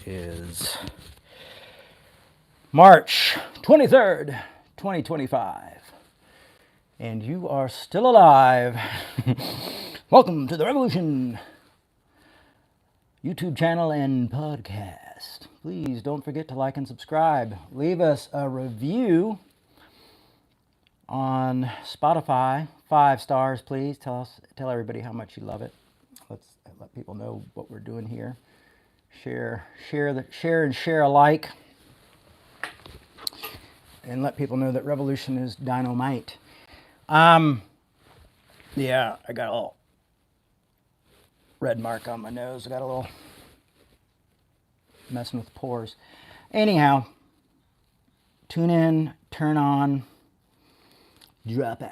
is March 23rd, 2025, and you are still alive. Welcome to the Revolution YouTube channel and podcast. Please don't forget to like and subscribe. Leave us a review on Spotify. 5 stars, please. Tell everybody how much you love it. Let people know what we're doing here. Share and share alike, and let people know that revolution is dynamite. Yeah, I got a little red mark on my nose. I got a little messing with pores. Anyhow, tune in, turn on, drop out.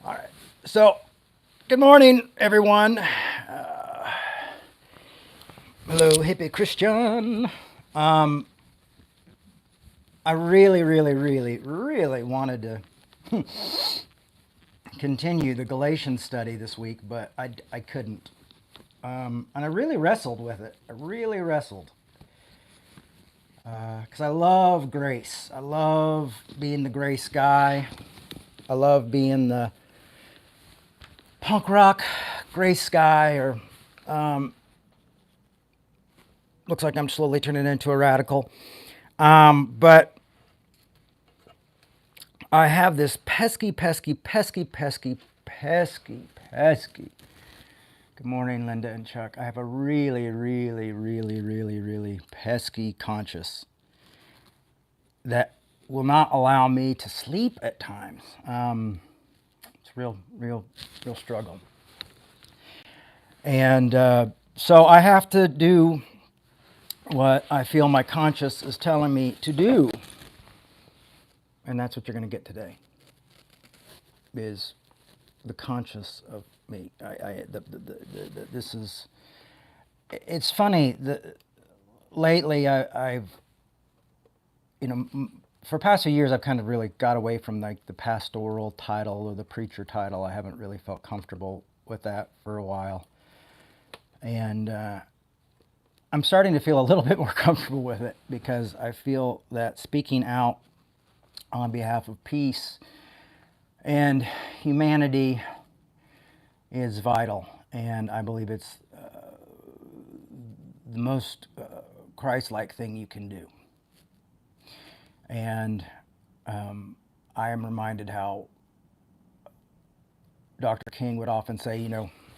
All right. So, good morning, everyone. Hello, hippie Christian. I really wanted to continue the Galatians study this week, but I couldn't. And I really wrestled with it. I really wrestled. Because I love grace. I love being the grace guy. I love being the punk rock grace guy, or looks like I'm slowly turning into a radical. But I have this pesky. Good morning, Linda and Chuck. I have a really pesky conscience that will not allow me to sleep at times. It's real struggle. And so I have to do what I feel my conscience is telling me to do. And that's what you're going to get today, is the conscience of me. This is, it's funny that lately I've, for past few years I've kind of really got away from like the pastoral title or the preacher title. I haven't really felt comfortable with that for a while. And I'm starting to feel a little bit more comfortable with it, because I feel that speaking out on behalf of peace and humanity is vital, and I believe it's the most Christ-like thing you can do. And I am reminded how Dr. King would often say,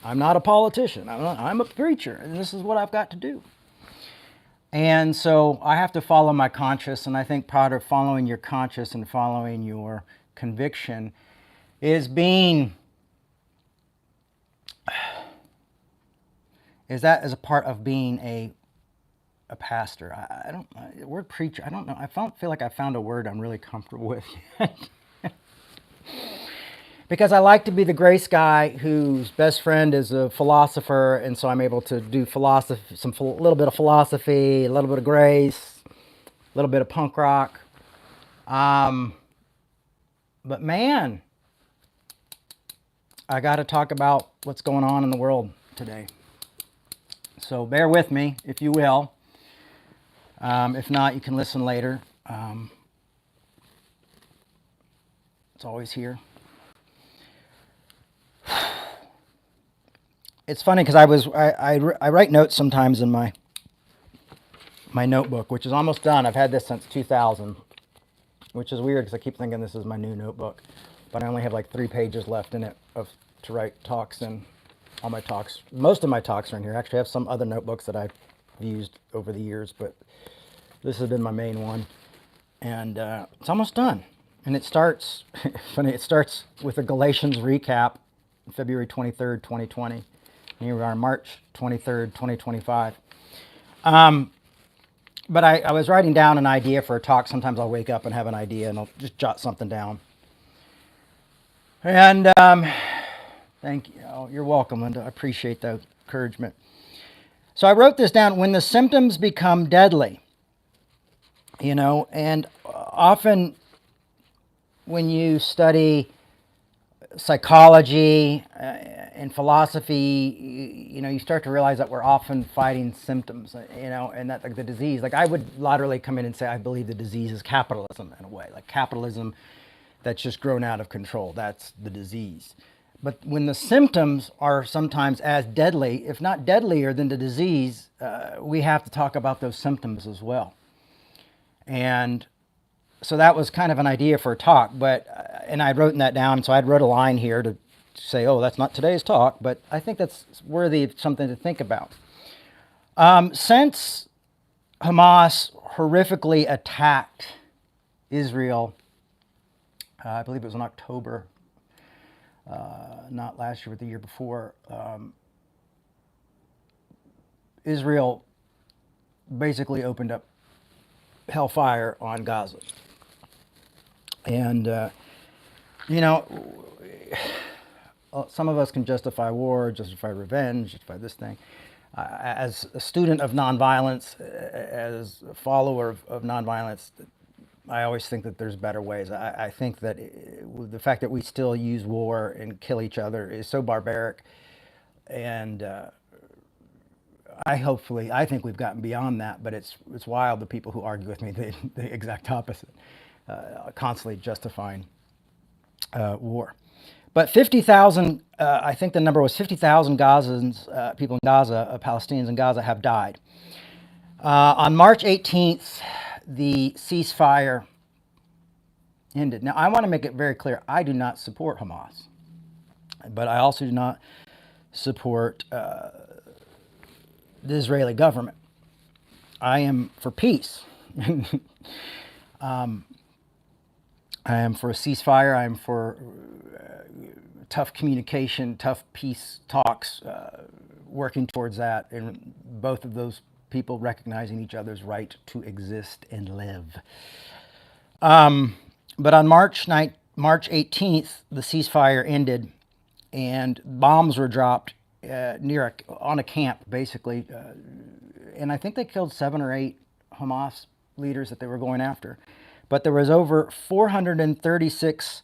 I'm not a politician, I'm a preacher, and this is what I've got to do. And so I have to follow my conscience, and I think part of following your conscience and following your conviction is as a part of being a pastor. The word preacher, I don't know. I feel like I found a word I'm really comfortable with yet. Because I like to be the grace guy whose best friend is a philosopher, and so I'm able to do philosophy, a little bit of philosophy, a little bit of grace, a little bit of punk rock. But man, I got to talk about what's going on in the world today. So bear with me, if you will. If not, you can listen later. It's always here. It's funny because I write notes sometimes in my notebook, which is almost done. I've had this since 2000, which is weird because I keep thinking this is my new notebook, but I only have like 3 pages left in it to write talks in. All my talks, most of my talks are in here. Actually, I have some other notebooks that I've used over the years, but this has been my main one, and it's almost done. And it starts, funny, it starts with a Galatians recap, February 23rd, 2020. Here we are, March 23rd, 2025. But I was writing down an idea for a talk. Sometimes I'll wake up and have an idea, and I'll just jot something down. And thank you. Oh, you're welcome, Linda. I appreciate that encouragement. So I wrote this down: when the symptoms become deadly. And often when you study psychology and philosophy, you start to realize that we're often fighting symptoms, and that like the disease. Like I would laterally come in and say, I believe the disease is capitalism in a way, like capitalism that's just grown out of control. That's the disease. But when the symptoms are sometimes as deadly, if not deadlier than the disease, we have to talk about those symptoms as well. And so that was kind of an idea for a talk, and I'd written that down, so I'd wrote a line here to say, oh, that's not today's talk, but I think that's worthy of something to think about. Since Hamas horrifically attacked Israel, I believe it was in October, not last year, but the year before, Israel basically opened up hellfire on Gaza. And, some of us can justify war, justify revenge, justify this thing. As a student of nonviolence, as a follower of nonviolence, I always think that there's better ways. I think that the fact that we still use war and kill each other is so barbaric. And I think we've gotten beyond that, but it's wild, the people who argue with me, the exact opposite, constantly justifying war. But 50,000, I think the number was 50,000 Gazans, people in Gaza, Palestinians in Gaza have died. On March 18th, the ceasefire ended. Now, I want to make it very clear, I do not support Hamas, but I also do not support the Israeli government. I am for peace. I am for a ceasefire. I am for tough communication, tough peace talks, working towards that, and both of those people recognizing each other's right to exist and live. But on March 18th, the ceasefire ended, and bombs were dropped on a camp, basically, and I think they killed 7 or 8 Hamas leaders that they were going after. But there was over 436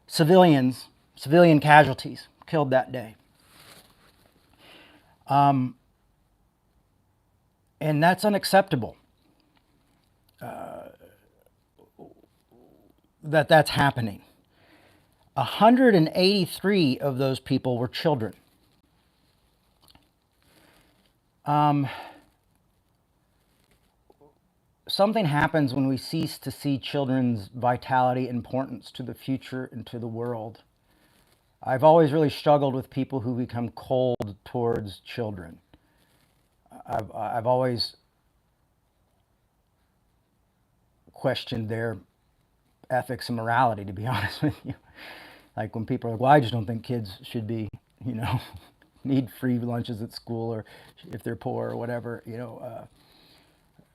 civilian casualties killed that day. And that's unacceptable. That's happening. 183 of those people were children. Something happens when we cease to see children's vitality, importance to the future and to the world. I've always really struggled with people who become cold towards children. I've always questioned their ethics and morality, to be honest with you. Like when people are like, well, I just don't think kids should be, need free lunches at school, or if they're poor or whatever,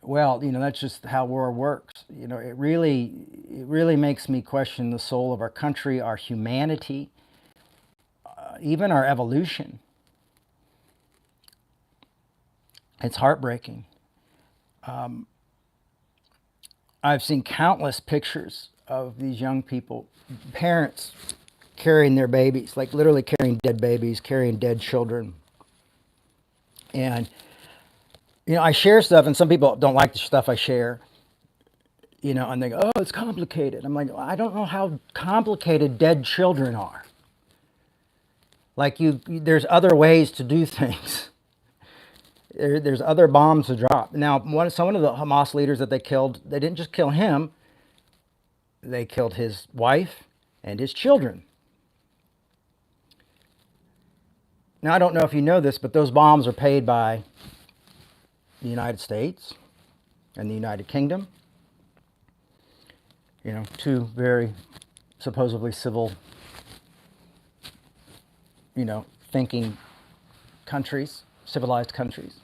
well, that's just how war works. It really makes me question the soul of our country, our humanity, even our evolution. It's heartbreaking. I've seen countless pictures of these young people, parents carrying their babies, like literally carrying dead babies, carrying dead children. And I share stuff, and some people don't like the stuff I share, and they go, oh, it's complicated. I'm like, I don't know how complicated dead children are. Like there's other ways to do things. There's other bombs to drop. Now, one of the Hamas leaders that they killed, they didn't just kill him. They killed his wife and his children. Now, I don't know if you know this, but those bombs are paid by the United States and the United Kingdom. Two very supposedly civil, thinking countries, civilized countries,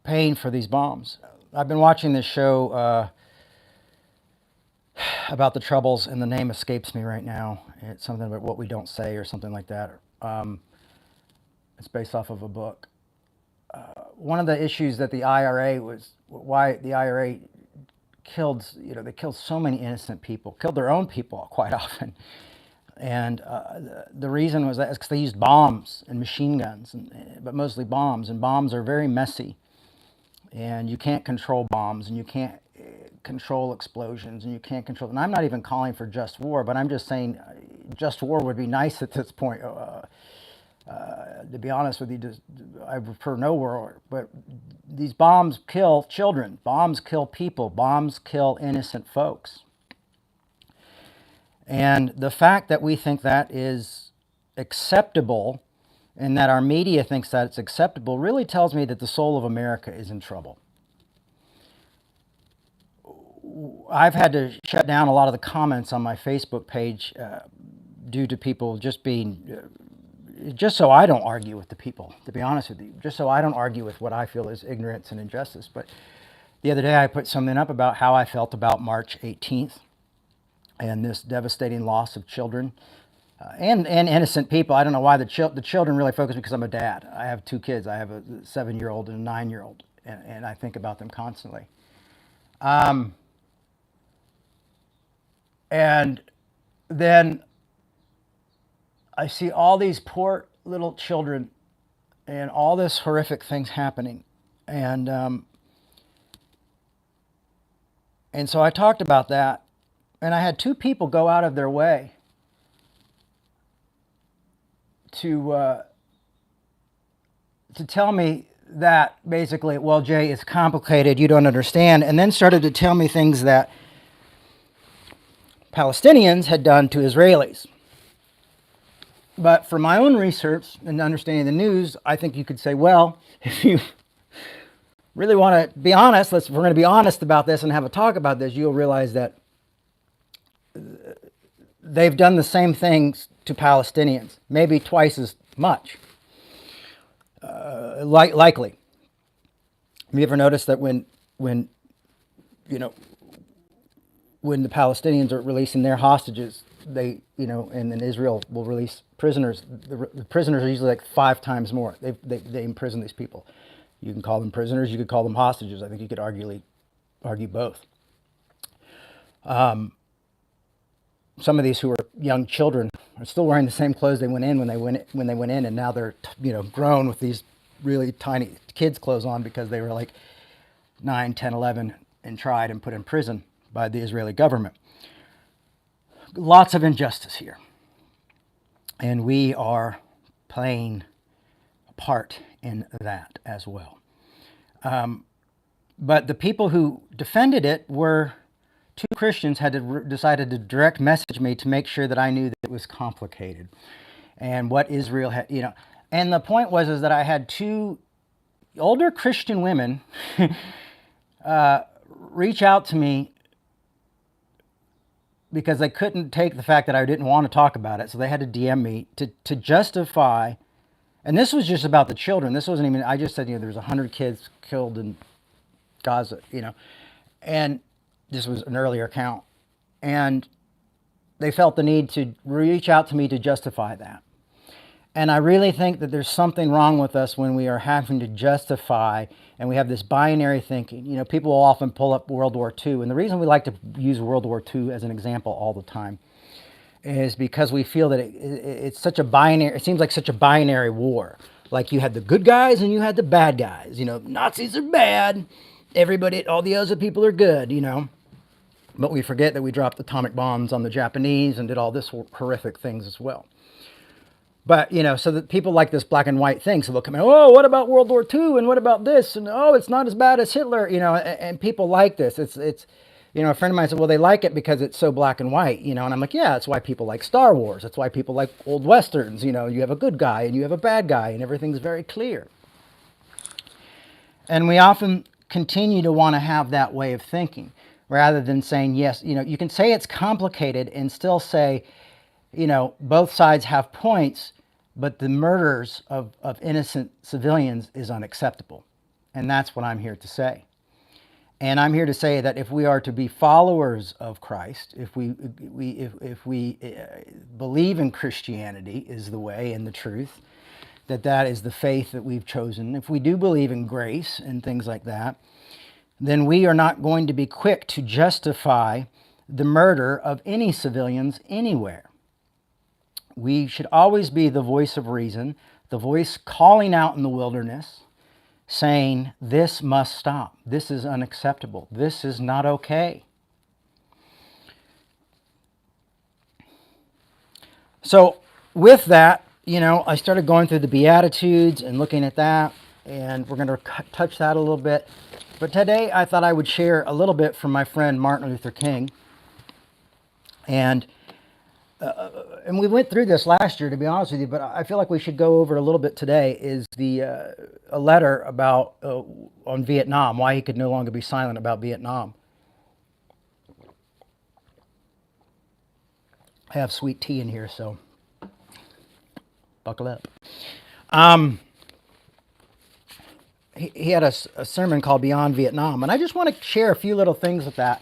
paying for these bombs. I've been watching this show about the Troubles, and the name escapes me right now. It's something about what we don't say or something like that. It's based off of a book. One of the issues that the IRA was, why the IRA killed, they killed so many innocent people, killed their own people quite often, And the reason was that because they used bombs and machine guns, but mostly bombs. And bombs are very messy. And you can't control bombs, and you can't control explosions, and you can't control. And I'm not even calling for just war, but I'm just saying just war would be nice at this point. To be honest with you, I prefer no war. But these bombs kill children. Bombs kill people. Bombs kill innocent folks. And the fact that we think that is acceptable and that our media thinks that it's acceptable really tells me that the soul of America is in trouble. I've had to shut down a lot of the comments on my Facebook page due to people just being, just so I don't argue with the people, to be honest with you, just so I don't argue with what I feel is ignorance and injustice. But the other day I put something up about how I felt about March 18th and this devastating loss of children. And innocent people. I don't know why the children really focus because I'm a dad. I have two kids. I have a 7-year-old and a 9-year-old, and I think about them constantly. And then I see all these poor little children and all this horrific things happening. And so I talked about that, and I had two people go out of their way to tell me that basically, well, Jay, it's complicated, you don't understand, and then started to tell me things that Palestinians had done to Israelis. But for my own research and understanding the news, I think you could say, well, if you really want to be honest, we're going to be honest about this and have a talk about this, you'll realize that they've done the same things to Palestinians, maybe twice as much, likely. Have you ever noticed that when the Palestinians are releasing their hostages, and then Israel will release prisoners. The prisoners are usually like 5 times more. They imprison these people. You can call them prisoners. You could call them hostages. I think you could argue both. Some of these who are young children are still wearing the same clothes they went in when they went in, and now they're grown with these really tiny kids' clothes on because they were like 9, 10, 11 and tried and put in prison by the Israeli government. Lots of injustice here, and we are playing a part in that as well. But the people who defended it were 2 Christians had decided to direct message me to make sure that I knew that it was complicated and what Israel had, And the point was that I had 2 older Christian women reach out to me because they couldn't take the fact that I didn't want to talk about it. So they had to DM me to justify. And this was just about the children. This wasn't even, I just said, there was 100 kids killed in Gaza, and this was an earlier account. And they felt the need to reach out to me to justify that. And I really think that there's something wrong with us when we are having to justify, and we have this binary thinking. People will often pull up World War II, and the reason we like to use World War II as an example all the time is because we feel that it's such a binary, it seems like such a binary war. Like you had the good guys and you had the bad guys. Nazis are bad, everybody, all the other people are good, But we forget that we dropped atomic bombs on the Japanese and did all this horrific things as well. But, so that people like this black and white thing. So they'll come in, oh, what about World War II? And what about this? And, oh, it's not as bad as Hitler, and people like this. It's a friend of mine said, well, they like it because it's so black and white, and I'm like, yeah, that's why people like Star Wars. That's why people like old Westerns. You have a good guy and you have a bad guy and everything's very clear. And we often continue to want to have that way of thinking rather than saying, yes, you can say it's complicated and still say, both sides have points, but the murders of innocent civilians is unacceptable. And that's what I'm here to say. And I'm here to say that if we are to be followers of Christ, if we believe in Christianity is the way and the truth, that is the faith that we've chosen, if we do believe in grace and things like that, then we are not going to be quick to justify the murder of any civilians anywhere. We should always be the voice of reason, the voice calling out in the wilderness, saying, this must stop. This is unacceptable. This is not okay. So with that, I started going through the Beatitudes and looking at that, and we're going to touch that a little bit. But today I thought I would share a little bit from my friend Martin Luther King. And we went through this last year, to be honest with you, but I feel like we should go over a little bit today, is a letter about on Vietnam, why he could no longer be silent about Vietnam. I have sweet tea in here, so buckle up. He had a sermon called Beyond Vietnam, and I just want to share a few little things with that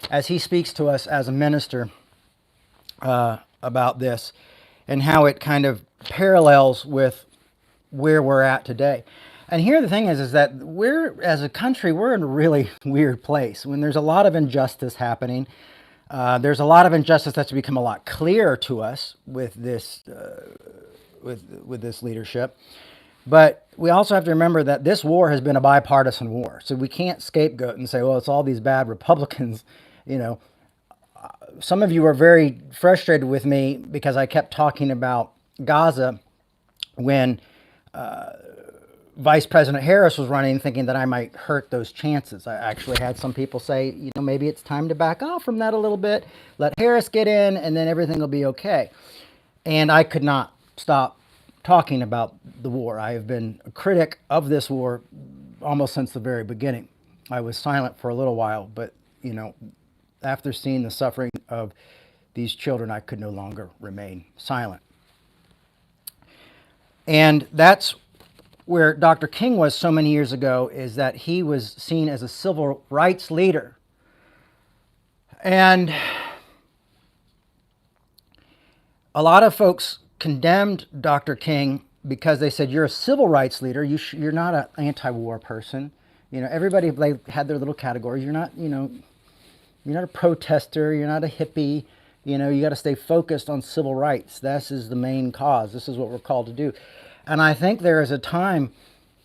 as he speaks to us as a minister about this and how it kind of parallels with where we're at today. And here the thing is that as a country, we're in a really weird place. When there's a lot of injustice happening, there's a lot of injustice that's become a lot clearer to us with this with this leadership. But we also have to remember that this war has been a bipartisan war. So we can't scapegoat and say, well, it's all these bad Republicans. Some of you are very frustrated with me because I kept talking about Gaza when Vice President Harris was running, thinking that I might hurt those chances. I actually had some people say, maybe it's time to back off from that a little bit, let Harris get in, and then everything will be okay. And I could not stop talking about the war. I have been a critic of this war almost since the very beginning. I was silent for a little while, but, after seeing the suffering of these children, I could no longer remain silent. And that's where Dr. King was so many years ago, is that he was seen as a civil rights leader. And a lot of folks condemned Dr. King because they said, you're a civil rights leader, you're not an anti-war person. Everybody, they had their little categories. You're not a protester, you're not a hippie. You got to stay focused on civil rights. This is the main cause. This is what we're called to do. And I think there is a time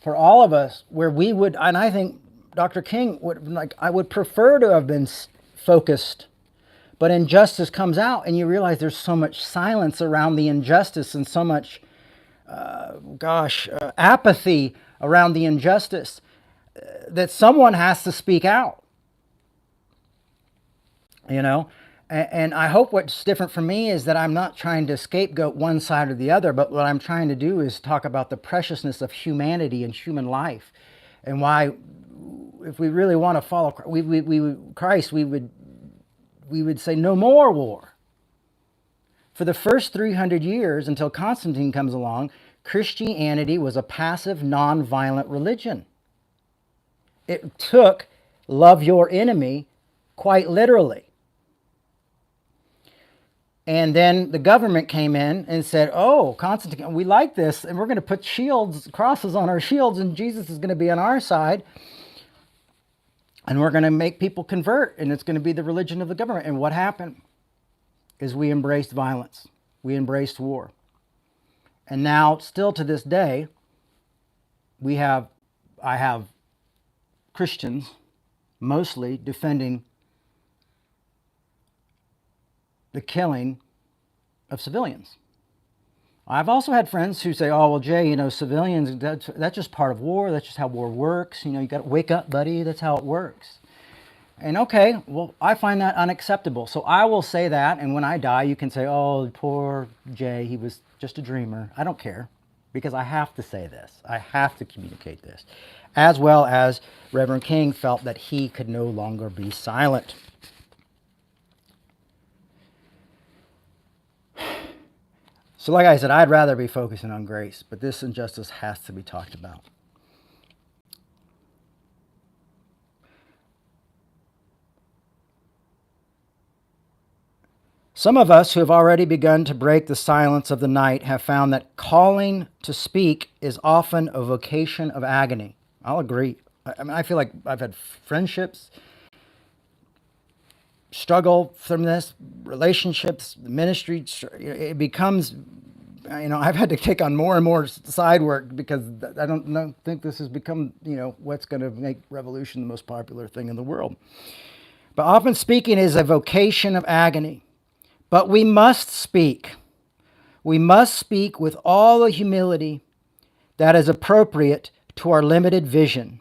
for all of us where we would, and I think Dr. King would, I would prefer to have been focused, but injustice comes out and you realize there's so much silence around the injustice and so much, apathy around the injustice that someone has to speak out. And I hope what's different for me is that I'm not trying to scapegoat one side or the other, but what I'm trying to do is talk about the preciousness of humanity and human life, and why, if we really want to follow Christ, we would say no more war. For the first 300 years, until Constantine comes along, Christianity was a passive, non-violent religion. It took love your enemy quite literally. And then the government came in and said, oh, Constantine, we like this, and we're going to put crosses on our shields, and Jesus is going to be on our side, and we're going to make people convert, and it's going to be the religion of the government. And what happened is we embraced violence. We embraced war. And now, still to this day, I have Christians mostly defending the killing of civilians. I've also had friends who say, oh, well, Jay, civilians, that's just part of war. That's just how war works. You got to wake up, buddy. That's how it works. And okay, well, I find that unacceptable. So I will say that, and when I die, you can say, oh, poor Jay, he was just a dreamer. I don't care, because I have to say this. I have to communicate this. As well as Reverend King felt that he could no longer be silent. So like I said, I'd rather be focusing on grace, but this injustice has to be talked about. Some of us who have already begun to break the silence of the night have found that calling to speak is often a vocation of agony. I'll agree. I feel like I've had friendships struggle from this, relationships, ministry, it becomes, I've had to take on more and more side work because I don't think this has become, what's going to make revolution the most popular thing in the world. But often speaking is a vocation of agony. But we must speak. We must speak with all the humility that is appropriate to our limited vision.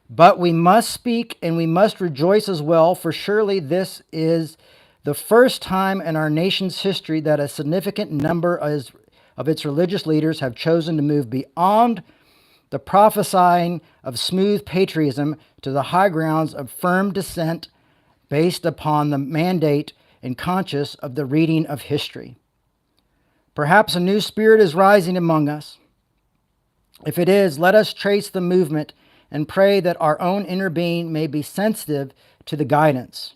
But we must speak, and we must rejoice as well, for surely this is the first time in our nation's history that a significant number of its religious leaders have chosen to move beyond the prophesying of smooth patriotism to the high grounds of firm dissent based upon the mandate and conscious of the reading of history. Perhaps a new spirit is rising among us. If it is, let us trace the movement and pray that our own inner being may be sensitive to the guidance.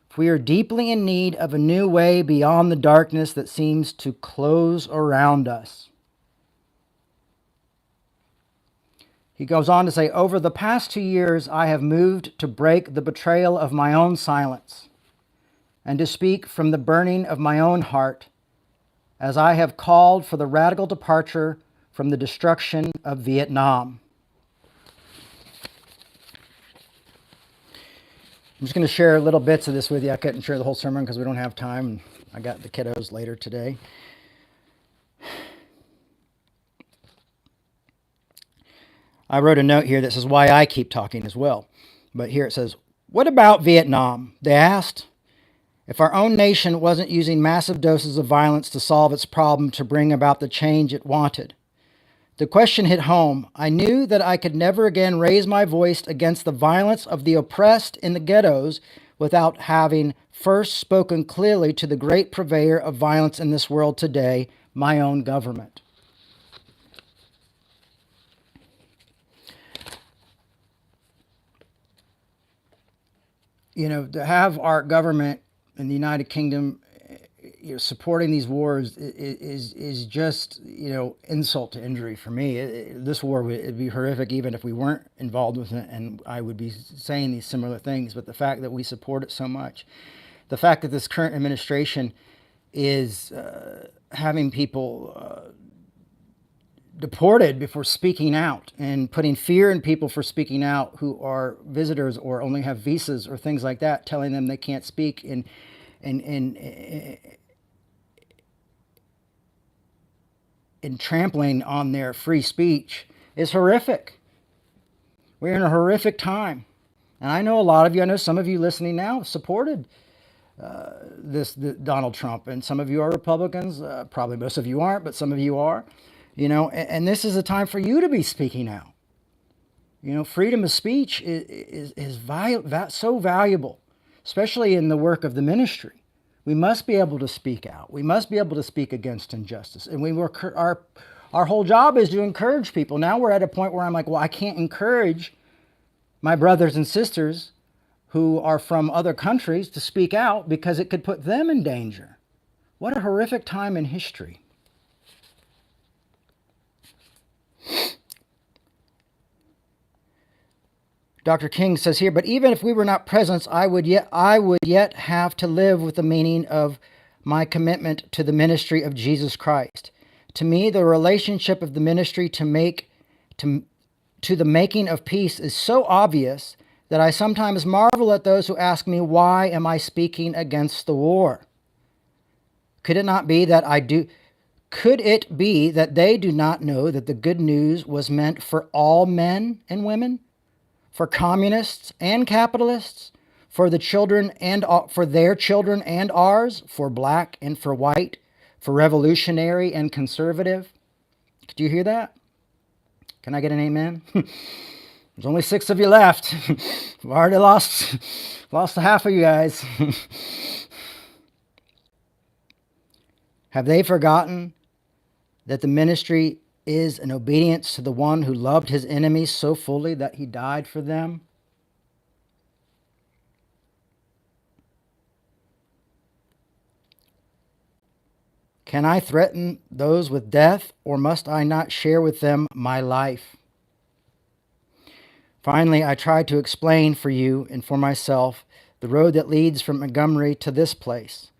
For we are deeply in need of a new way beyond the darkness that seems to close around us. He goes on to say, over the past 2 years, I have moved to break the betrayal of my own silence and to speak from the burning of my own heart, as I have called for the radical departure from the destruction of Vietnam. I'm just going to share little bits of this with you. I couldn't share the whole sermon because we don't have time. I got the kiddos later today. I wrote a note here that says why I keep talking as well. But here it says, what about Vietnam? They asked. If our own nation wasn't using massive doses of violence to solve its problem to bring about the change it wanted. The question hit home. I knew that I could never again raise my voice against the violence of the oppressed in the ghettos without having first spoken clearly to the great purveyor of violence in this world today, my own government. To have our government in the United Kingdom supporting these wars is just, insult to injury for me. This war would be horrific even if we weren't involved with it, and I would be saying these similar things. But the fact that we support it so much, the fact that this current administration is having people deported before speaking out and putting fear in people for speaking out who are visitors or only have visas or things like that, telling them they can't speak and trampling on their free speech is horrific. We're in a horrific time. And I know a lot of you, I know some of you listening now supported this Donald Trump, and some of you are Republicans. Probably most of you aren't, but some of you are. And this is a time for you to be speaking out. Freedom of speech is so valuable, especially in the work of the ministry. We must be able to speak out. We must be able to speak against injustice. And our whole job is to encourage people. Now we're at a point where I'm like, well, I can't encourage my brothers and sisters who are from other countries to speak out because it could put them in danger. What a horrific time in history. Dr. King says here, but even if we were not present, I would yet have to live with the meaning of my commitment to the ministry of Jesus Christ. To me, the relationship of the ministry to the making of peace is so obvious that I sometimes marvel at those who ask me, why am I speaking against the war? Could it be that they do not know that the good news was meant for all men and women? For communists and capitalists, for their children and ours, for black and for white, for revolutionary and conservative. Did you hear that? Can I get an amen? There's only 6 of you left. I've already lost half of you guys. Have they forgotten that the ministry is an obedience to the one who loved his enemies so fully that he died for them? Can I threaten those with death, or must I not share with them my life? Finally, I tried to explain for you and for myself the road that leads from Montgomery to this place.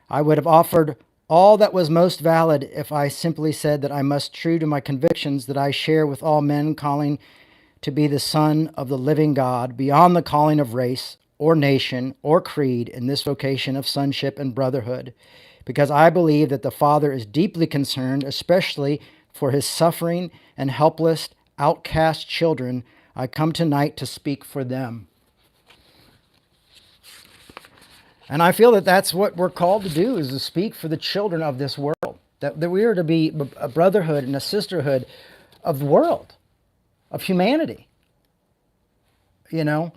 I would have offered all that was most valid if I simply said that I must true to my convictions that I share with all men calling to be the son of the living God beyond the calling of race or nation or creed in this vocation of sonship and brotherhood, because I believe that the Father is deeply concerned, especially for his suffering and helpless, outcast children. I come tonight to speak for them. And I feel that that's what we're called to do, is to speak for the children of this world. That we are to be a brotherhood and a sisterhood of the world, of humanity. You know,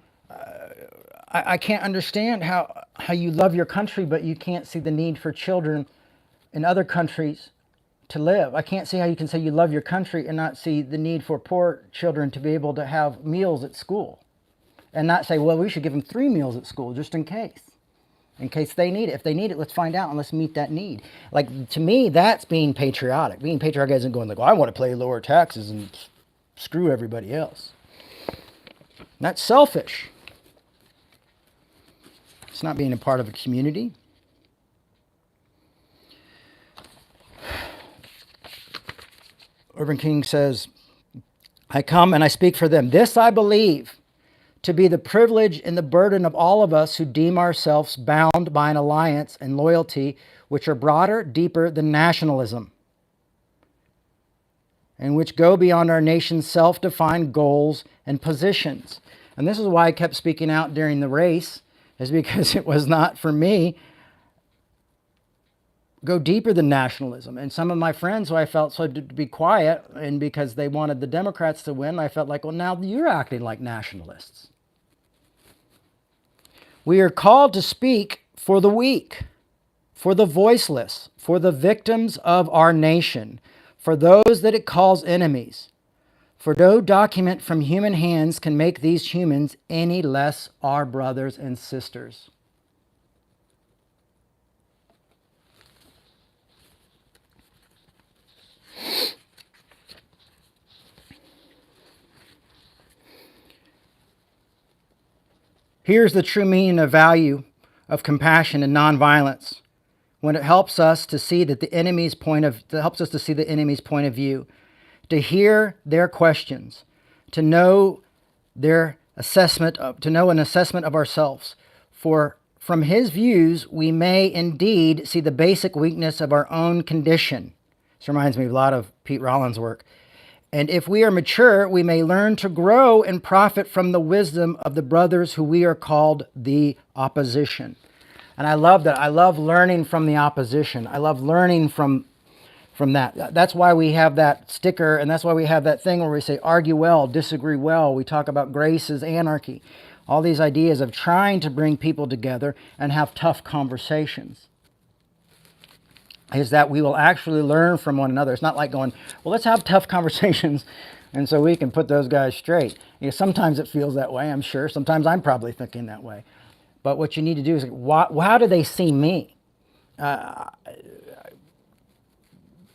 I can't understand how you love your country, but you can't see the need for children in other countries to live. I can't see how you can say you love your country and not see the need for poor children to be able to have meals at school. And not say, well, we should give them 3 meals at school just in case they need it. If they need it, let's find out and let's meet that need. Like, to me, that's being patriotic. Being patriotic isn't going like, well, I want to pay lower taxes and screw everybody else. That's selfish. It's not being a part of a community. Urban King says, I come and I speak for them. This I believe to be the privilege and the burden of all of us who deem ourselves bound by an alliance and loyalty which are broader, deeper than nationalism, and which go beyond our nation's self-defined goals and positions. And this is why I kept speaking out during the race, is because it was not, for me, go deeper than nationalism. And some of my friends who I felt so to be quiet, and because they wanted the Democrats to win, I felt like, well, now you're acting like nationalists. We are called to speak for the weak, for the voiceless, for the victims of our nation, for those that it calls enemies. For no document from human hands can make these humans any less our brothers and sisters. Here's the true meaning of value of compassion and nonviolence, when it helps us to see that the enemy's point of view, to hear their questions, to know an assessment of ourselves. For from his views, we may indeed see the basic weakness of our own condition. This reminds me a lot of Pete Rollins' work. And if we are mature, we may learn to grow and profit from the wisdom of the brothers who we are called the opposition. And I love that. I love learning from the opposition. I love learning from that. That's why we have that sticker, and that's why we have that thing where we say argue well, disagree well. We talk about grace is anarchy. All these ideas of trying to bring people together and have tough conversations, is that we will actually learn from one another. It's not like going, well, let's have tough conversations and so we can put those guys straight. You know, sometimes it feels that way, I'm sure. Sometimes I'm probably thinking that way. But what you need to do is, how do they see me?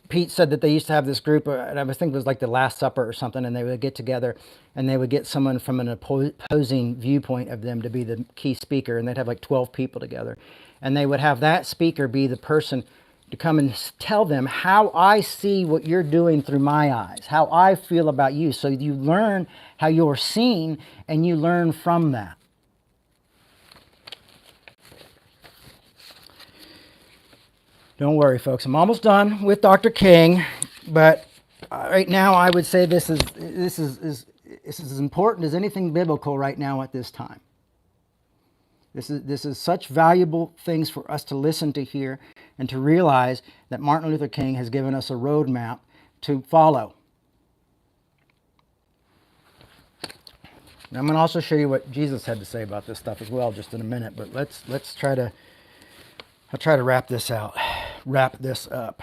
Pete said that they used to have this group, and I think it was like the Last Supper or something, and they would get together and they would get someone from an opposing viewpoint of them to be the key speaker, and they'd have like 12 people together. And they would have that speaker be the person to come and tell them how I see what you're doing through my eyes, how I feel about you. So you learn how you're seen and you learn from that. Don't worry, folks. I'm almost done with Dr. King, but right now I would say this is as important as anything biblical right now at this time. This is such valuable things for us to listen to hear and to realize that Martin Luther King has given us a roadmap to follow. Now, I'm going to also show you what Jesus had to say about this stuff as well just in a minute, but let's try to wrap this up.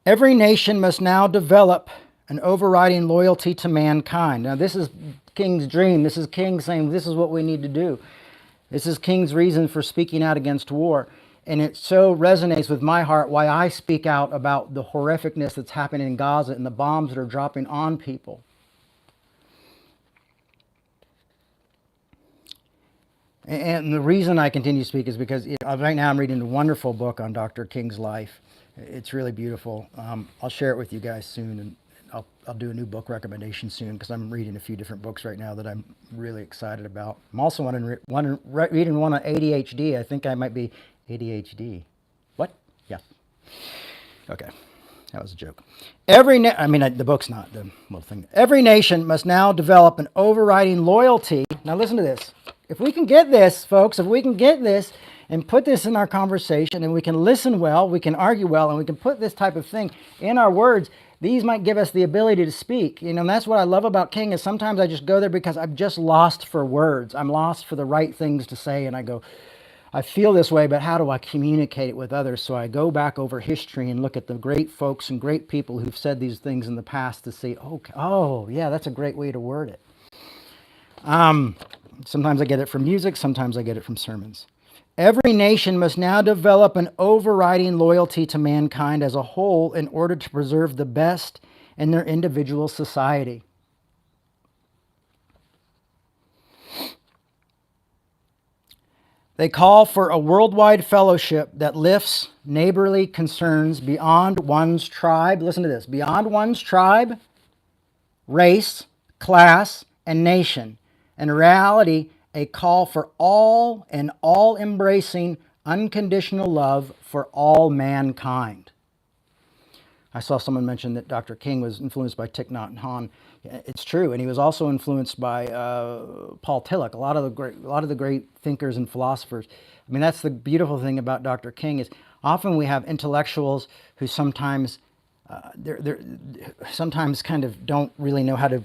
Every nation must now develop an overriding loyalty to mankind. Now, this is King's dream. This is King saying this is what we need to do. This is King's reason for speaking out against war. And it so resonates with my heart why I speak out about the horrificness that's happening in Gaza and the bombs that are dropping on people. And the reason I continue to speak is because right now I'm reading a wonderful book on Dr. King's life. It's really beautiful. I'll share it with you guys soon, and I'll do a new book recommendation soon because I'm reading a few different books right now that I'm really excited about. I'm also reading one on ADHD. I think I might be ADHD. What? Yeah. Okay. That was a joke. The book's not the little thing. Every nation must now develop an overriding loyalty. Now listen to this. If we can get this, folks, if we can get this and put this in our conversation and we can listen well, we can argue well, and we can put this type of thing in our words, these might give us the ability to speak. And that's what I love about King is sometimes I just go there because I'm just lost for words. I'm lost for the right things to say, and I go, I feel this way, but how do I communicate it with others? So I go back over history and look at the great folks and great people who've said these things in the past to see, oh yeah, that's a great way to word it. Sometimes I get it from music, sometimes I get it from sermons. Every nation must now develop an overriding loyalty to mankind as a whole in order to preserve the best in their individual society. They call for a worldwide fellowship that lifts neighborly concerns beyond one's tribe. Listen to this. Beyond one's tribe, race, class, and nation. In reality, a call for all and all-embracing unconditional love for all mankind. I saw someone mention that Dr. King was influenced by Thich Nhat Hanh. It's true, and he was also influenced by Paul Tillich. A lot of the great thinkers and philosophers. I mean, that's the beautiful thing about Dr. King is often we have intellectuals who sometimes they're sometimes kind of don't really know how to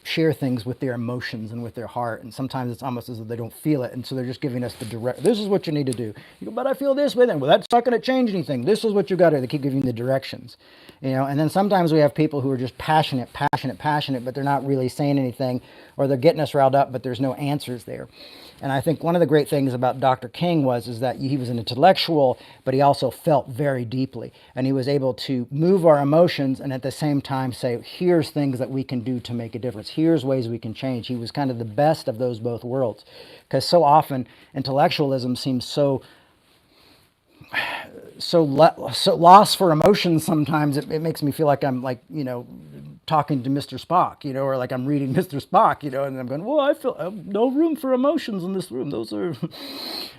share things with their emotions and with their heart, and sometimes it's almost as if they don't feel it, and so they're just giving us the direct, this is what you need to do. You go, but I feel this way then. Well, that's not going to change anything. This is what you got to do. They keep giving you the directions, and then sometimes we have people who are just passionate, but they're not really saying anything, or they're getting us riled up, but there's no answers there. And I think one of the great things about Dr. King is that he was an intellectual, but he also felt very deeply. And he was able to move our emotions and at the same time say, here's things that we can do to make a difference. Here's ways we can change. He was kind of the best of those both worlds. Because so often intellectualism seems so lost for emotions sometimes. It makes me feel like I'm talking to Mr. Spock, or like I'm reading Mr. Spock, and I'm going, well, I feel no room for emotions in this room. Those are,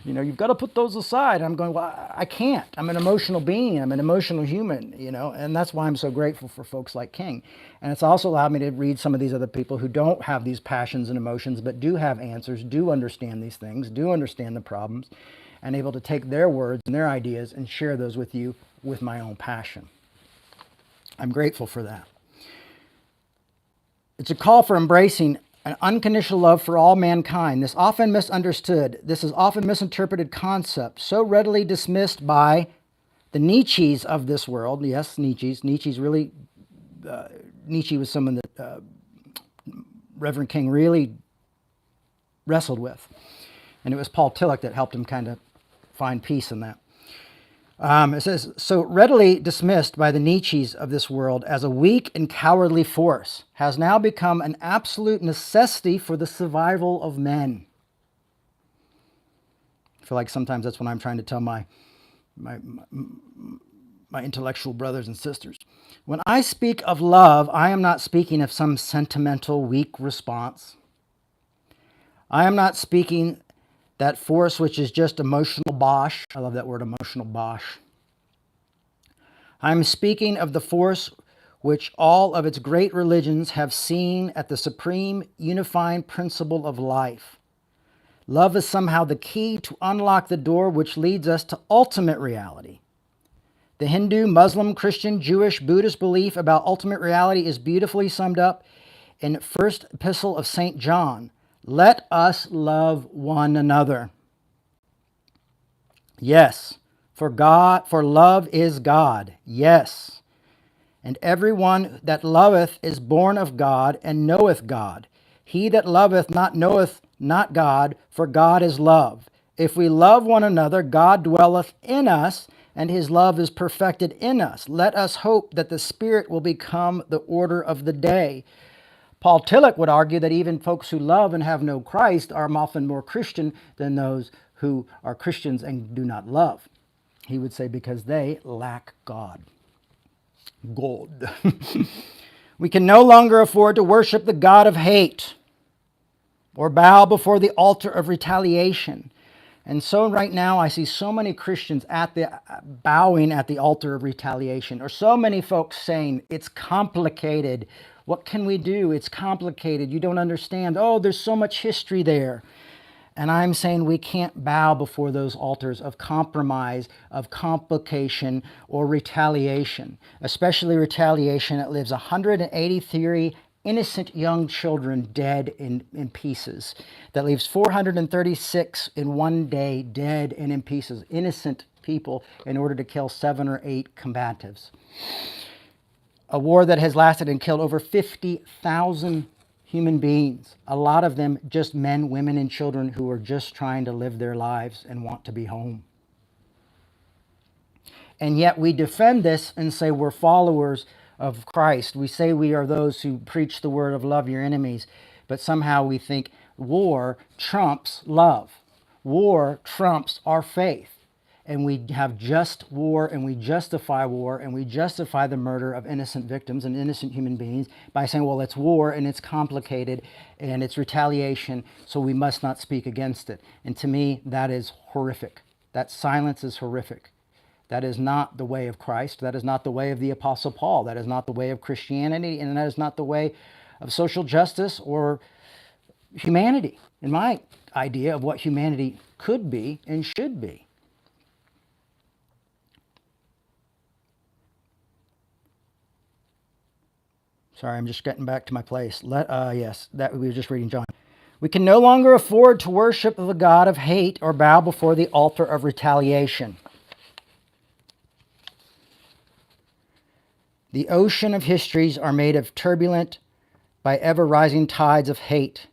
you've got to put those aside. And I'm going, well, I can't. I'm an emotional being. I'm an emotional human, and that's why I'm so grateful for folks like King. And it's also allowed me to read some of these other people who don't have these passions and emotions, but do have answers, do understand these things, do understand the problems, and able to take their words and their ideas and share those with you with my own passion. I'm grateful for that. It's a call for embracing an unconditional love for all mankind. This is often misinterpreted concept, so readily dismissed by the Nietzsches of this world. Yes, Nietzsche was someone that Reverend King really wrestled with. And it was Paul Tillich that helped him kind of find peace in that. It says, so readily dismissed by the Nietzsches of this world as a weak and cowardly force, has now become an absolute necessity for the survival of men. I feel like sometimes that's what I'm trying to tell my intellectual brothers and sisters. When I speak of love, I am not speaking of some sentimental, weak response. I am not speaking that force which is just emotional bosh. I love that word, emotional bosh. I'm speaking of the force which all of its great religions have seen at the supreme unifying principle of life. Love is somehow the key to unlock the door which leads us to ultimate reality. The Hindu, Muslim, Christian, Jewish, Buddhist belief about ultimate reality is beautifully summed up in the first epistle of St. John. Let us love one another. Yes, for love is God. Yes. And everyone that loveth is born of God and knoweth God. He that loveth not knoweth not God, for God is love. If we love one another, God dwelleth in us, and his love is perfected in us. Let us hope that the Spirit will become the order of the day. Paul Tillich would argue that even folks who love and have no Christ are often more Christian than those who are Christians and do not love. He would say because they lack God. God. We can no longer afford to worship the God of hate or bow before the altar of retaliation. And so right now I see so many Christians bowing at the altar of retaliation, or so many folks saying, it's complicated. What can we do? It's complicated. You don't understand. Oh, there's so much history there. And I'm saying we can't bow before those altars of compromise, of complication, or retaliation, especially retaliation that leaves 183 innocent young children dead in pieces, that leaves 436 in one day dead and in pieces, innocent people, in order to kill 7 or 8 combatants. A war that has lasted and killed over 50,000 human beings, a lot of them just men, women, and children who are just trying to live their lives and want to be home. And yet we defend this and say we're followers of Christ. We say we are those who preach the word of love your enemies, but somehow we think war trumps love. War trumps our faith. And we have just war, and we justify war, and we justify the murder of innocent victims and innocent human beings by saying, well, it's war and it's complicated and it's retaliation, so we must not speak against it. And to me, that is horrific. That silence is horrific. That is not the way of Christ. That is not the way of the Apostle Paul. That is not the way of Christianity, and that is not the way of social justice or humanity, in my idea of what humanity could be and should be. Sorry, I'm just getting back to my place. Yes, that we were just reading John. We can no longer afford to worship the God of hate or bow before the altar of retaliation. The ocean of histories are made of turbulent by ever-rising tides of hate.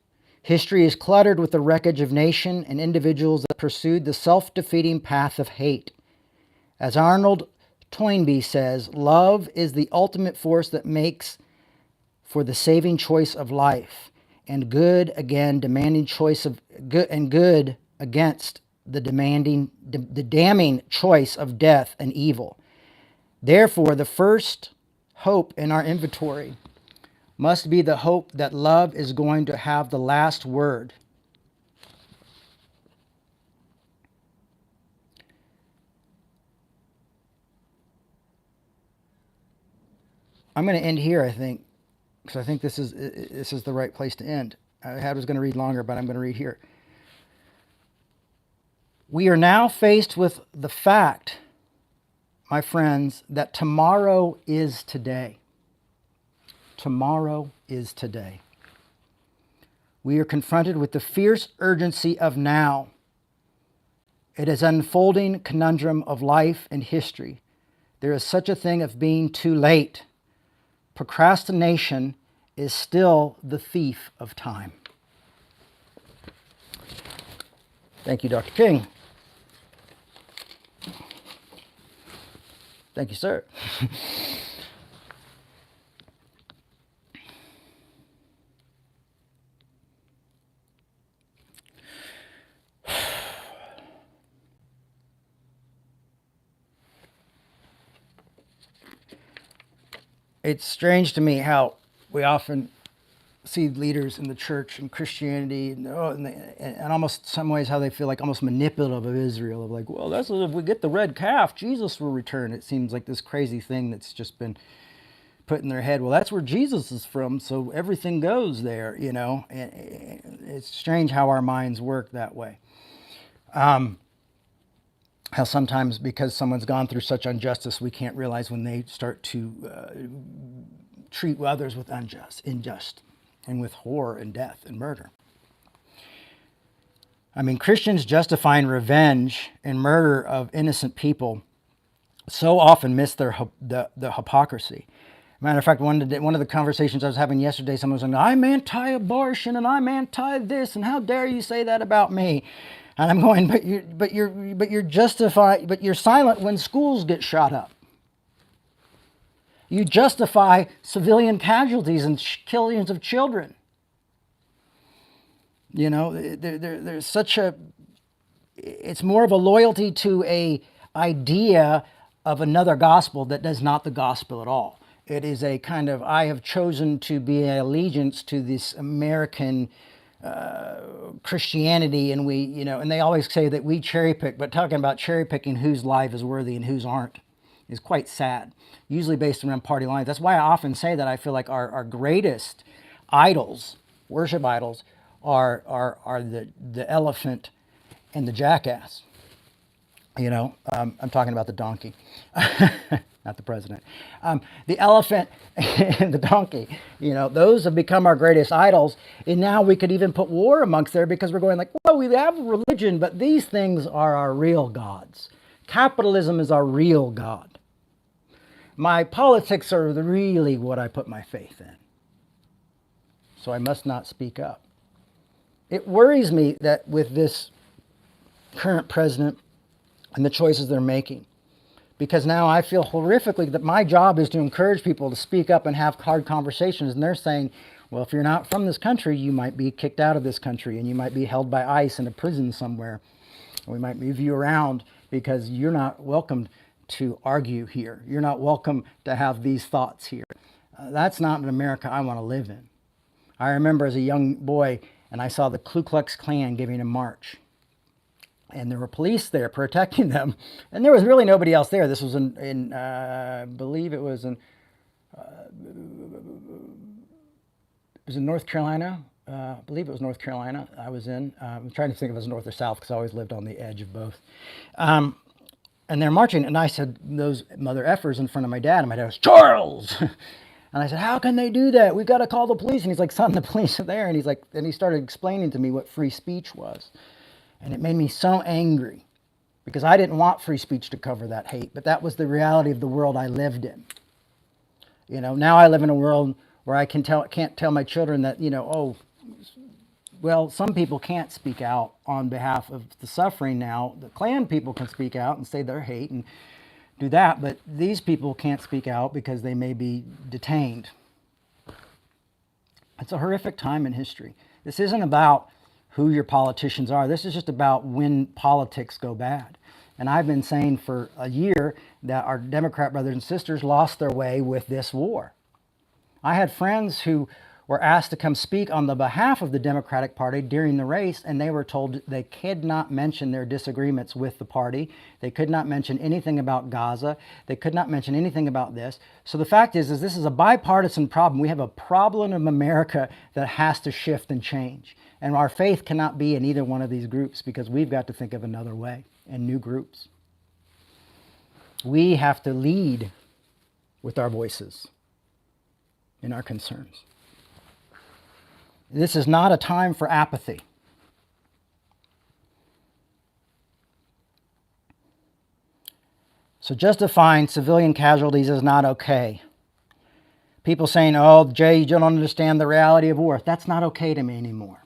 History is cluttered with the wreckage of nation and individuals that pursued the self-defeating path of hate. As Arnold Toynbee says, love is the ultimate force that makes for the saving choice of life, and good again demanding choice of good, and good against the damning choice of death and evil. Therefore, the first hope in our inventory must be the hope that love is going to have the last word. I'm going to end here, I think, because I think this is the right place to end. I was going to read longer, but I'm going to read here. We are now faced with the fact, my friends, that tomorrow is today. Tomorrow is today. We are confronted with the fierce urgency of now. It is an unfolding conundrum of life and history. There is such a thing of being too late. Procrastination is still the thief of time. Thank you, Dr. King. Thank you, sir. It's strange to me how we often see leaders in the church and Christianity and almost some ways how they feel like almost manipulative of Israel, of like, well, that's if we get the red calf, Jesus will return. It seems like this crazy thing that's just been put in their head. Well, that's where Jesus is from, so everything goes there, you know. And it's strange how our minds work that way. How sometimes because someone's gone through such injustice, we can't realize when they start to treat others with unjust, and with horror and death and murder. I mean, Christians justifying revenge and murder of innocent people so often miss the hypocrisy. Matter of fact, one of the conversations I was having yesterday, someone was saying, I'm anti-abortion and I'm anti-this, and how dare you say that about me? And I'm going, but you're silent when schools get shot up. You justify civilian casualties and killings of children. You know, there's such a, it's more of a loyalty to a idea of another gospel that is not the gospel at all. It is a kind of, I have chosen to be an allegiance to this American Christianity, and we, you know, and they always say that we cherry pick, but talking about cherry picking whose life is worthy and whose aren't is quite sad, usually based around party lines. That's why I often say that I feel like our greatest idols, worship idols, are the elephant and the jackass. You know, I'm talking about the donkey, not the president. The elephant and the donkey, you know, those have become our greatest idols. And now we could even put war amongst there because we're going like, well, we have religion, but these things are our real gods. Capitalism is our real God. My politics are really what I put my faith in. So I must not speak up. It worries me that with this current president and the choices they're making, because now I feel horrifically that my job is to encourage people to speak up and have hard conversations, and they're saying, well, if you're not from this country, you might be kicked out of this country and you might be held by ICE in a prison somewhere. We might move you around because you're not welcome to argue here. You're not welcome to have these thoughts here. That's not an America I want to live in. I remember as a young boy, and I saw the Ku Klux Klan giving a march. And there were police there protecting them. And there was really nobody else there. This was I believe it was in North Carolina. I believe it was North Carolina I was in. I'm trying to think if it was north or south because I always lived on the edge of both. And they're marching, and I said, those mother effers in front of my dad, and my dad was, Charles! And I said, how can they do that? We've got to call the police. And he's like, son, the police are there. And he's like, and he started explaining to me what free speech was. And it made me so angry because I didn't want free speech to cover that hate, but that was the reality of the world I lived in. You know, now I live in a world where I can't tell my children that, you know, oh, well, some people can't speak out on behalf of the suffering now. The Klan people can speak out and say their hate and do that, but these people can't speak out because they may be detained. It's a horrific time in history. This isn't about who your politicians are. This is just about when politics go bad. And I've been saying for a year that our Democrat brothers and sisters lost their way with this war. I had friends who were asked to come speak on the behalf of the Democratic Party during the race, and they were told they could not mention their disagreements with the party. They could not mention anything about Gaza. They could not mention anything about this. So the fact is this is a bipartisan problem. We have a problem in America that has to shift and change. And our faith cannot be in either one of these groups because we've got to think of another way and new groups. We have to lead with our voices and our concerns. This is not a time for apathy. So justifying civilian casualties is not okay. People saying, oh, Jay, you don't understand the reality of war. That's not okay to me anymore.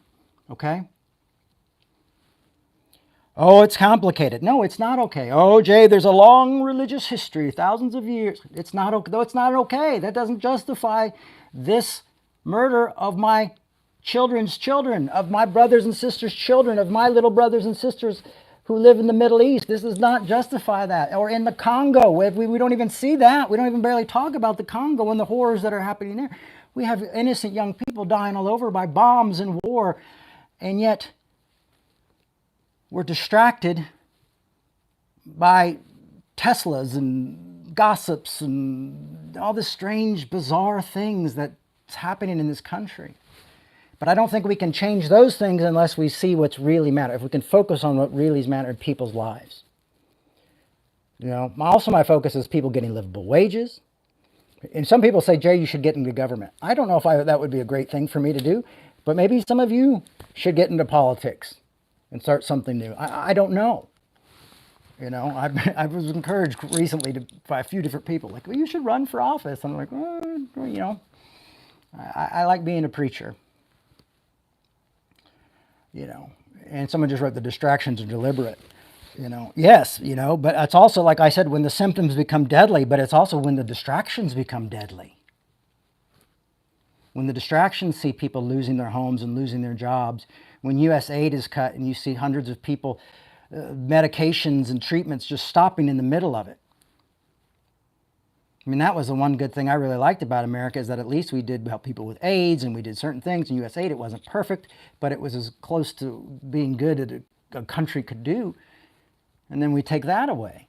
Okay? Oh, it's complicated. No, it's not okay. Oh, Jay, there's a long religious history, thousands of years. It's not okay. Though it's not okay. That doesn't justify this murder of my children's children, of my brothers and sisters' children, of my little brothers and sisters who live in the Middle East. This does not justify that. Or in the Congo, we don't even see that. We don't even barely talk about the Congo and the horrors that are happening there. We have innocent young people dying all over by bombs and war, and yet we're distracted by Teslas and gossips and all the strange, bizarre things that's happening in this country. But I don't think we can change those things unless we see what's really matter. If we can focus on what really matters in people's lives. You know, also my focus is people getting livable wages. And some people say, Jay, you should get into government. I don't know if that would be a great thing for me to do, but maybe some of you should get into politics and start something new. I don't know. You know, I was encouraged recently by a few different people, like, well, you should run for office. I'm like, well, you know, I like being a preacher. You know, and someone just wrote the distractions are deliberate. Yes, but it's also, like I said, when the symptoms become deadly, but it's also when the distractions become deadly. When the distractions see people losing their homes and losing their jobs, when U.S. aid is cut and you see hundreds of people, medications and treatments just stopping in the middle of it. I mean, that was the one good thing I really liked about America, is that at least we did help people with AIDS and we did certain things. In U.S. aid, it wasn't perfect, but it was as close to being good as a country could do. And then we take that away.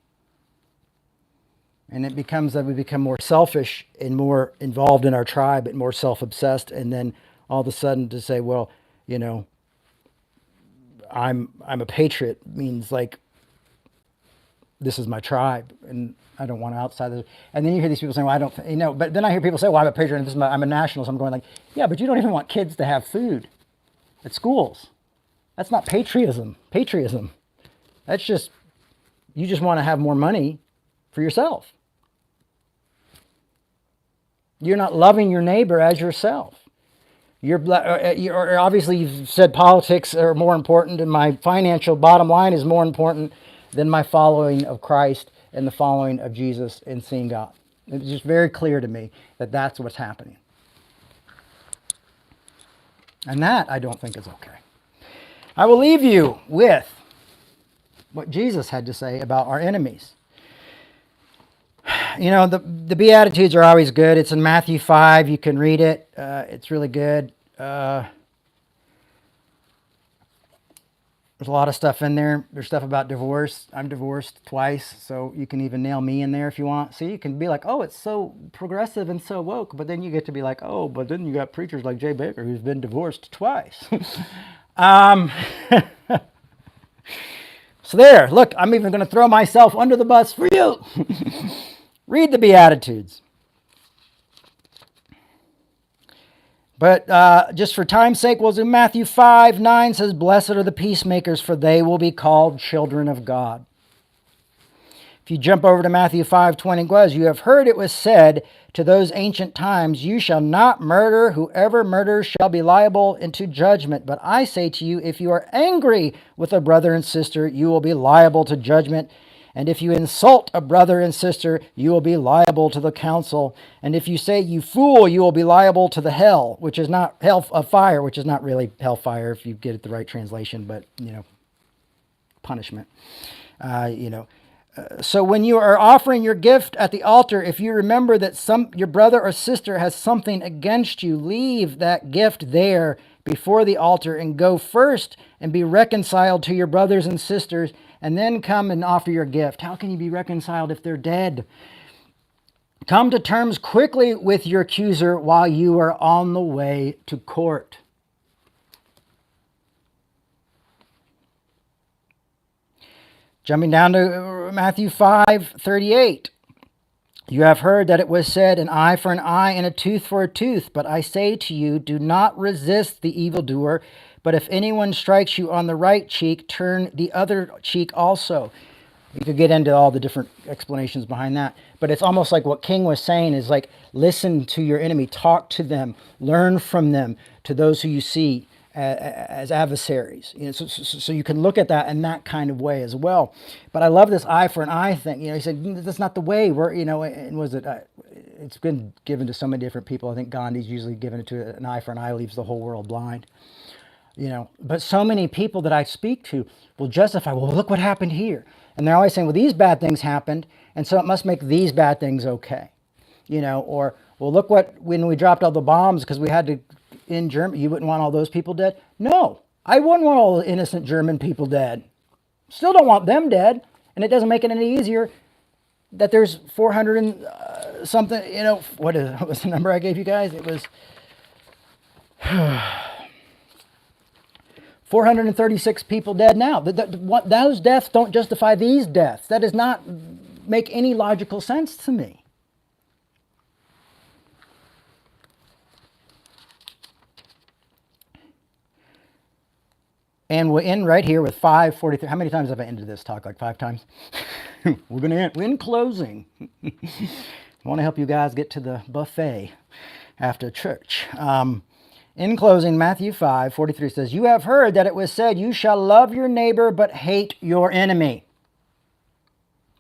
And it becomes that we become more selfish and more involved in our tribe and more self-obsessed. And then all of a sudden to say, well, I'm a patriot means like, this is my tribe and I don't want to outside of. And then you hear these people saying, well, I don't, but then I hear people say, well, I'm a patriot and I'm a nationalist. I'm going like, yeah, but you don't even want kids to have food at schools. That's not patriotism. That's just, you just want to have more money for yourself. You're not loving your neighbor as yourself. Or obviously you've said politics are more important and my financial bottom line is more important than my following of Christ and the following of Jesus and seeing God. It's just very clear to me that that's what's happening. And that I don't think is okay. I will leave you with what Jesus had to say about our enemies. The Beatitudes are always good. It's in Matthew 5. You can read it. It's really good. There's a lot of stuff in there. There's stuff about divorce. I'm divorced twice, so you can even nail me in there if you want. So you can be like, oh, it's so progressive and so woke, but then you get to be like, oh, but then you got preachers like Jay Baker who's been divorced twice. So there, look, I'm even going to throw myself under the bus for you. Read the Beatitudes. But just for time's sake, we'll do Matthew 5:9 says, blessed are the peacemakers, for they will be called children of God. If you jump over to Matthew 5:20, it goes, you have heard it was said to those ancient times, you shall not murder. Whoever murders shall be liable into judgment. But I say to you, if you are angry with a brother and sister, you will be liable to judgment. And if you insult a brother and sister, you will be liable to the council. And if you say, you fool, you will be liable to the hell, which is not hell of fire, which is not really hellfire if you get it the right translation, but, punishment. So when you are offering your gift at the altar, if you remember that your brother or sister has something against you, leave that gift there before the altar and go first and be reconciled to your brothers and sisters, and then come and offer your gift. How can you be reconciled if they're dead? Come to terms quickly with your accuser while you are on the way to court. Jumping down to Matthew 5:38. You have heard that it was said, an eye for an eye and a tooth for a tooth. But I say to you, do not resist the evildoer. But if anyone strikes you on the right cheek, turn the other cheek also. You could get into all the different explanations behind that. But it's almost like what King was saying is like, listen to your enemy, talk to them, learn from them, to those who you see as adversaries. So you can look at that in that kind of way as well. But I love this eye for an eye thing. He said, that's not the way. And was it? It's been given to so many different people. I think Gandhi's usually given it to an eye for an eye leaves the whole world blind. But so many people that I speak to will justify, well, look what happened here. And they're always saying, well, these bad things happened, and so it must make these bad things okay. Or, well, look when we dropped all the bombs because we had to, in Germany, you wouldn't want all those people dead? No, I wouldn't want all the innocent German people dead. Still don't want them dead, and it doesn't make it any easier that there's 400 and something, what was the number I gave you guys? It was 436 people dead now. Those deaths don't justify these deaths. That does not make any logical sense to me. And we'll end right here with 5:43. How many times have I ended this talk? Like 5 times? We're going to end in closing. I want to help you guys get to the buffet after church. In closing, Matthew 5:43 says, you have heard that it was said, you shall love your neighbor but hate your enemy.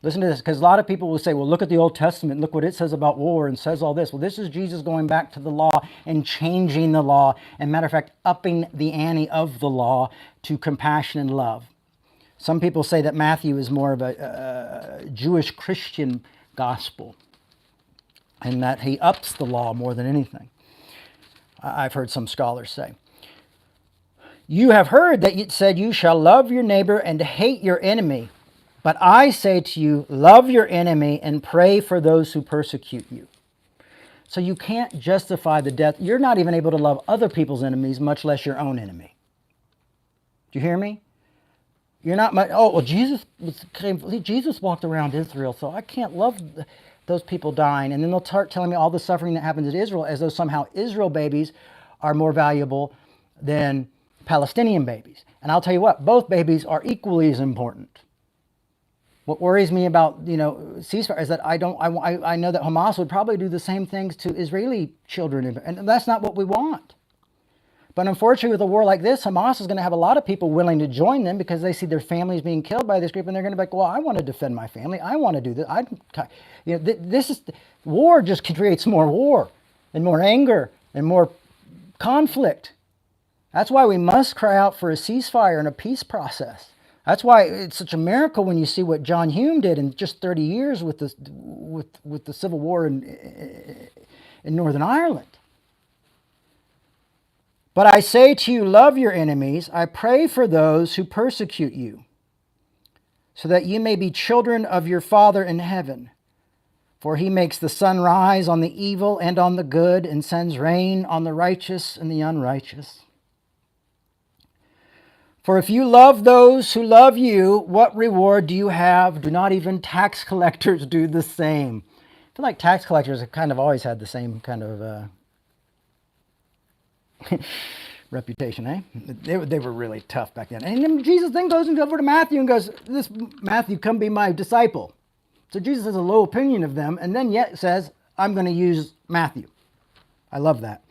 Listen to this, because a lot of people will say, well, look at the Old Testament, look what it says about war and says all this. Well, this is Jesus going back to the law and changing the law, and matter of fact, upping the ante of the law to compassion and love. Some people say that Matthew is more of a Jewish Christian gospel, and that he ups the law more than anything. I've heard some scholars say. You have heard that it said, you shall love your neighbor and hate your enemy. But I say to you, love your enemy and pray for those who persecute you. So you can't justify the death. You're not even able to love other people's enemies, much less your own enemy. Do you hear me? You're not much, oh, well, Jesus walked around Israel, so I can't love those people dying. And then they'll start telling me all the suffering that happens in Israel, as though somehow Israel babies are more valuable than Palestinian babies. And I'll tell you what, both babies are equally as important. What worries me about, ceasefire is that I know that Hamas would probably do the same things to Israeli children, and that's not what we want. But unfortunately, with a war like this, Hamas is going to have a lot of people willing to join them because they see their families being killed by this group, and they're going to be like, well, I want to defend my family. I want to do this. War just creates more war and more anger and more conflict. That's why we must cry out for a ceasefire and a peace process. That's why it's such a miracle when you see what John Hume did in just 30 years with the Civil War in Northern Ireland. But I say to you, love your enemies. I pray for those who persecute you, so that you may be children of your Father in heaven. For he makes the sun rise on the evil and on the good, and sends rain on the righteous and the unrighteous. For if you love those who love you, what reward do you have? Do not even tax collectors do the same? I feel like tax collectors have kind of always had the same kind of reputation, eh? They were really tough back then. And then Jesus then goes over to Matthew and goes, "This Matthew, come be my disciple." So Jesus has a low opinion of them, and then yet says, I'm going to use Matthew. I love that.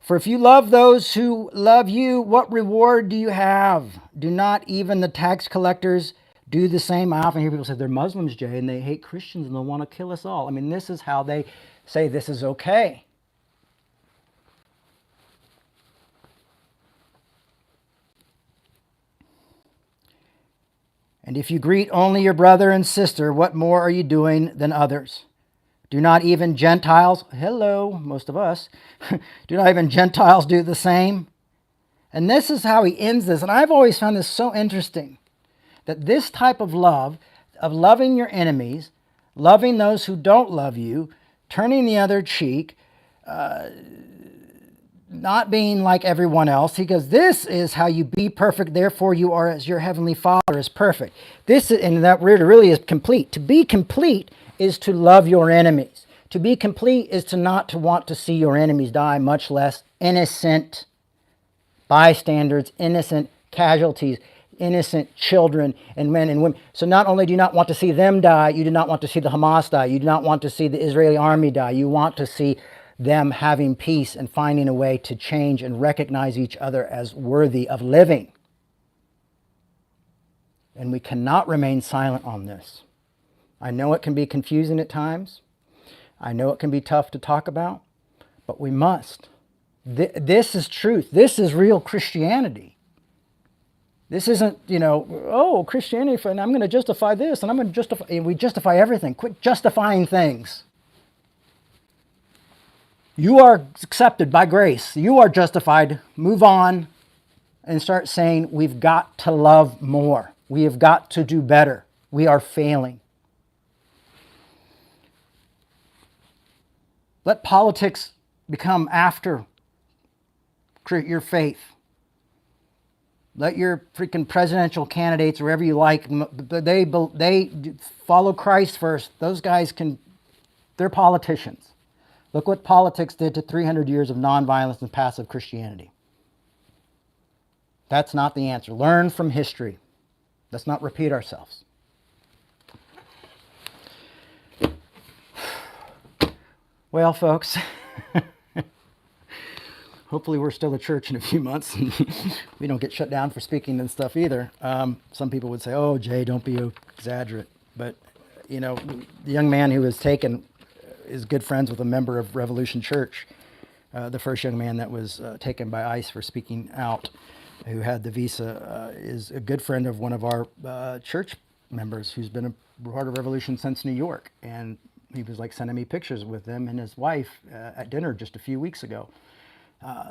For if you love those who love you, what reward do you have? Do not even the tax collectors do the same? I often hear people say they're Muslims, Jay, and they hate Christians and they want to kill us all. I mean, this is how they say this is okay. And if you greet only your brother and sister, what more are you doing than others? Do not even Gentiles, hello, most of us, do not even Gentiles do the same? And this is how he ends this. And I've always found this so interesting, that this type of love, of loving your enemies, loving those who don't love you, turning the other cheek, not being like everyone else. He goes, this is how you be perfect, therefore you are as your heavenly Father is perfect. This is, and that really is complete. To be complete is to love your enemies. To be complete is to not to want to see your enemies die, much less innocent bystanders, innocent casualties, innocent children and men and women. So not only do you not want to see them die, you do not want to see the Hamas die, you do not want to see the Israeli army die, you want to see them having peace and finding a way to change and recognize each other as worthy of living. And we cannot remain silent on this. I know it can be confusing at times. I know it can be tough to talk about, but we must. This is truth. This is real Christianity. This isn't, Christianity, and I'm going to justify this, and I'm going to justify, and we justify everything. Quit justifying things. You are accepted by grace. You are justified. Move on and start saying, we've got to love more. We have got to do better. We are failing. Let politics become after your faith. Let your freaking presidential candidates, wherever you like, they follow Christ first. Those guys they're politicians. Look what politics did to 300 years of nonviolence and passive Christianity. That's not the answer. Learn from history. Let's not repeat ourselves. Well, folks, hopefully we're still a church in a few months and we don't get shut down for speaking and stuff either. Some people would say, oh, Jay, don't be exaggerate. But the young man who was taken is good friends with a member of Revolution Church. The first young man that was taken by ICE for speaking out, who had the visa, is a good friend of one of our church members who's been a part of Revolution since New York. And he was like sending me pictures with him and his wife at dinner just a few weeks ago.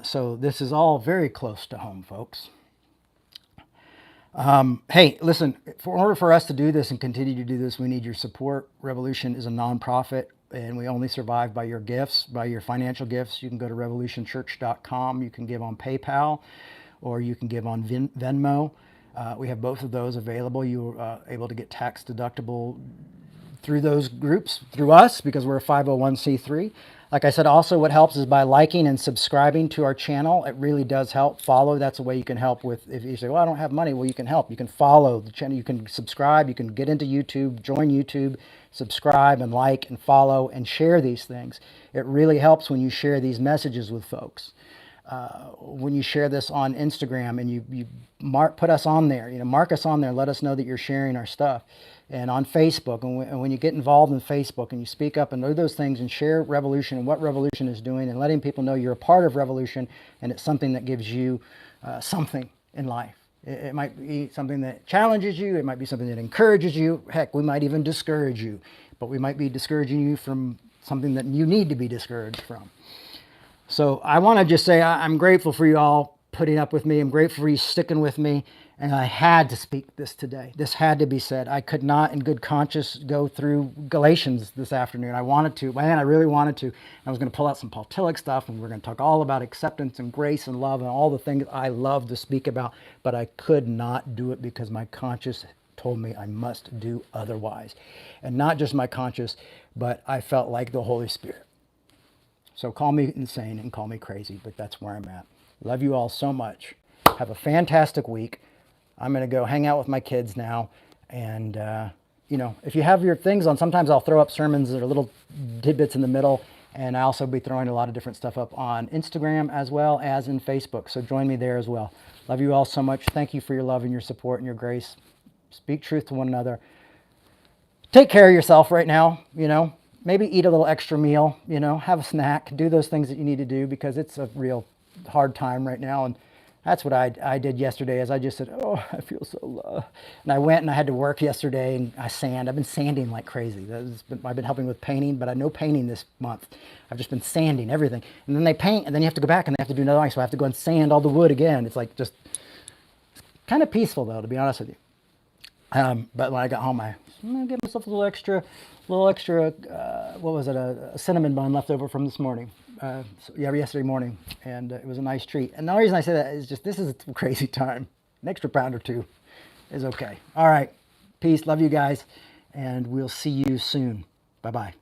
So this is all very close to home, folks. Hey, listen, in order for us to do this and continue to do this, we need your support. Revolution is a nonprofit, and we only survive by your gifts, by your financial gifts. You can go to revolutionchurch.com. You can give on PayPal, or you can give on Venmo. We have both of those available. You're able to get tax deductible through those groups, through us, because we're a 501c3. Like I said, also what helps is by liking and subscribing to our channel. It really does help. Follow, that's a way you can help with, if you say, well, I don't have money, well, you can help. You can follow the channel, you can subscribe, you can get into YouTube, join YouTube, subscribe and like and follow and share these things. It really helps when you share these messages with folks. When you share this on Instagram and you put us on there, mark us on there, let us know that you're sharing our stuff. And on Facebook, and when you get involved in Facebook and you speak up and do those things and share Revolution and what Revolution is doing and letting people know you're a part of Revolution and it's something that gives you something in life. It might be something that challenges you. It might be something that encourages you. Heck, we might even discourage you, but we might be discouraging you from something that you need to be discouraged from. So I want to just say I'm grateful for you all putting up with me. I'm grateful for you sticking with me. And I had to speak this today. This had to be said. I could not in good conscience go through Galatians this afternoon. I wanted to. Man, I really wanted to. I was going to pull out some Paul Tillich stuff, and we're going to talk all about acceptance and grace and love and all the things I love to speak about. But I could not do it because my conscience told me I must do otherwise. And not just my conscience, but I felt like the Holy Spirit. So call me insane and call me crazy, but that's where I'm at. Love you all so much. Have a fantastic week. I'm going to go hang out with my kids now. And, if you have your things on, sometimes I'll throw up sermons that are little tidbits in the middle. And I'll also be throwing a lot of different stuff up on Instagram as well as in Facebook. So join me there as well. Love you all so much. Thank you for your love and your support and your grace. Speak truth to one another. Take care of yourself right now, Maybe eat a little extra meal, have a snack, do those things that you need to do because it's a real hard time right now. And that's what I did yesterday is I just said, oh, I feel so low. And I went and I had to work yesterday and I sand. I've been sanding like crazy. I've been helping with painting, but I no painting this month. I've just been sanding everything. And then they paint and then you have to go back and they have to do another one. So I have to go and sand all the wood again. It's like just kind of peaceful though, to be honest with you. But when I got home, I gave myself a little extra, what was it, a cinnamon bun left over from this morning. Yesterday morning, and it was a nice treat. And the only reason I say that is just this is a crazy time. An extra pound or two is okay. All right, peace, love you guys, and we'll see you soon. Bye-bye.